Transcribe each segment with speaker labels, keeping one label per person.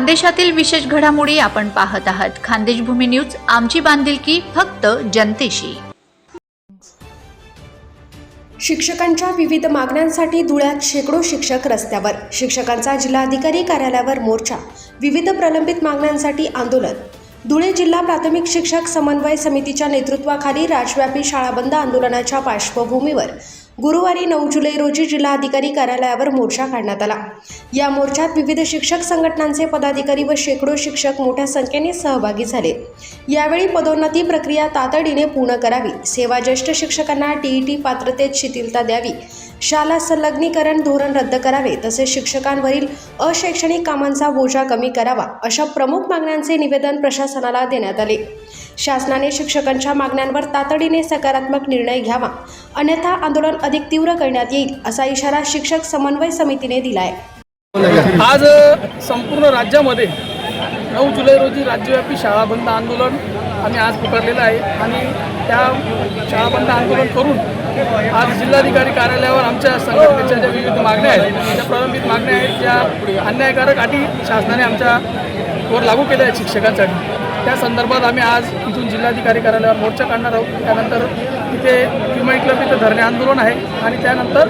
Speaker 1: खानदेशातील विशेष घडामोडी आपण पाहत आहात. खानदेश भूमी न्यूज, आमची बांधिलकी फक्त जनतेशी.
Speaker 2: शिक्षकांच्या विविध मागण्यांसाठी धुळ्यात शेकडो शिक्षक रस्त्यावर. शिक्षकांचा जिल्हाधिकारी कार्यालयावर मोर्चा. विविध प्रलंबित मागण्यांसाठी आंदोलन. धुळे जिल्हा प्राथमिक शिक्षक समन्वय समितीच्या नेतृत्वाखाली राज्यव्यापी शाळा बंद आंदोलनाच्या पार्श्वभूमीवर गुरुवारी 9 जुलै रोजी जिल्हाधिकारी कार्यालयावर मोर्चा काढण्यात आला. या मोर्चात विविध शिक्षक संघटनांचे पदाधिकारी व शेकडो शिक्षक मोठ्या संख्येने सहभागी झाले. यावेळी पदोन्नती प्रक्रिया तातडीने पूर्ण करावी, सेवाज्येष्ठ शिक्षकांना टीईटी पात्रतेत शिथिलता द्यावी, शाळा संलग्नीकरण धोरण रद्द करावे, तसेच शिक्षकांवरील अशैक्षणिक कामांचा बोजा कमी करावा, अशा प्रमुख मागण्यांचे निवेदन प्रशासनाला देण्यात आले. शासनाने शिक्षकांच्या मागण्यांवर तातडीने सकारात्मक निर्णय घ्यावा, अन्यथा आंदोलन अधिक तीव्र करण्यात येईल, असा इशारा शिक्षक समन्वय समितीने दिला आहे.
Speaker 3: आज संपूर्ण राज्यामध्ये 9 जुलै रोजी राज्यव्यापी शाळा बंद आंदोलन आम्ही आज पुकारलेलं आहे आणि त्या शाळा बंद आंदोलन करून आज जिल्हाधिकारी कार्यालयावर आमच्या संघटनेच्या ज्या विविध मागण्या आहेत, ज्या प्रलंबित मागण्या आहेत, ज्या अन्यायकारक अटी शासनाने आमच्यावर लागू केल्या आहेत शिक्षकांसाठी, त्या संदर्भात आम्ही आज इथून जिल्हाधिकारी कार्यालयावर मोर्चा काढणार आहोत. त्यानंतर तिथे किमान क्लब इथं धरणे आंदोलन आहे आणि त्यानंतर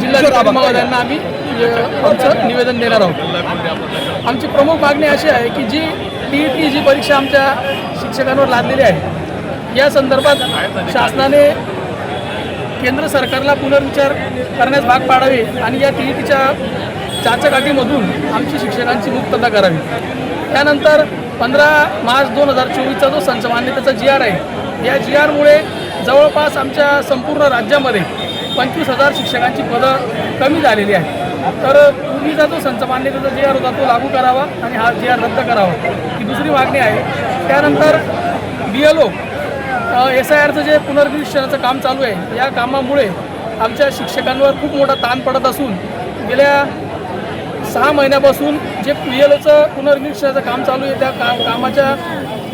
Speaker 3: जिल्हाधिकारी महोदयांना आम्ही आमचं निवेदन देणार आहोत. आमची प्रमुख मागणी अशी आहे की जी टीईटी जी परीक्षा आमच्या शिक्षकांवर लादलेली आहे, या संदर्भात शासनाने केंद्र सरकारला पुनर्विचार करण्यास भाग पाडावे आणि या टीईटीच्या चाचकाठीमधून आमची शिक्षकांची मुक्तता करावी. त्यानंतर 15 मार्च 2024चा जो संच मान्यतेचा GR आहे, या GRमुळे जवळपास आमच्या संपूर्ण राज्यामध्ये 25,000 शिक्षकांची पदं कमी झालेली आहे. तर पूर्वीचा जो संच मान्यतेचा GR होता तो लागू करावा आणि हा GR रद्द करावा, ही दुसरी मागणी आहे. त्यानंतर BLO SIRचं जे पुनर्निरीक्षणाचं काम चालू आहे, या कामामुळे आमच्या शिक्षकांवर खूप मोठा ताण पडत असून गेल्या 6 महिन्यापासून जे BLOचं पुनर्निरीक्षणाचं काम चालू आहे, त्या कामाच्या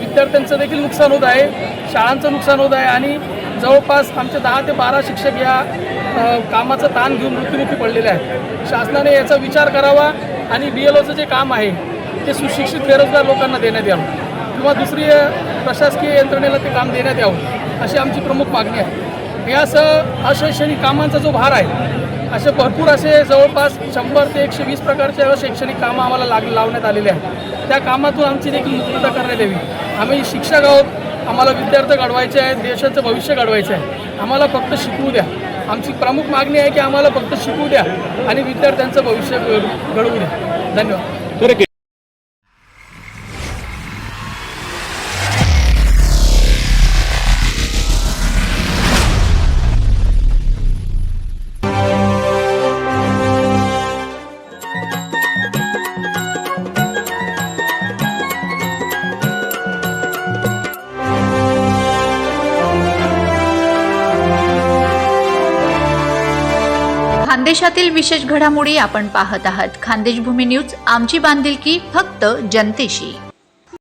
Speaker 3: विद्यार्थ्यांचं देखील नुकसान होत आहे, शाळांचं नुकसान होत आहे आणि जवळपास आमचे 10 ते 12 शिक्षक या कामाचं ताण घेऊन मृत्युमुखी पडलेले आहेत. शासनाने याचा विचार करावा आणि BLOचं जे काम आहे ते सुशिक्षित बेरोजगार लोकांना देण्यात यावं किंवा दुसरी प्रशासकीय यंत्रणेला ते काम देण्यात यावं, अशी आमची प्रमुख मागणी आहे. यासह अशैक्षणिक कामांचा जो भार आहे, असे भरपूर असे जवळपास 100 ते 120 प्रकारचे शैक्षणिक कामं आम्हाला लावण्यात आलेले आहेत. त्या कामातून आमची देखील मुक्तता करण्यात यावी. आम्ही शिक्षक आहोत, आम्हाला विद्यार्थी घडवायचे आहेत, देशाचं भविष्य घडवायचं आहे. आम्हाला फक्त शिकवू द्या. आमची प्रमुख मागणी आहे की आम्हाला फक्त शिकवू द्या आणि विद्यार्थ्यांचं भविष्य घडवू द्या. धन्यवाद.
Speaker 1: खानदेशातील विशेष घडामोडी आपण पाहत आहात. खानदेश भूमी न्यूज, आमची बांधिलकी फक्त जनतेशी.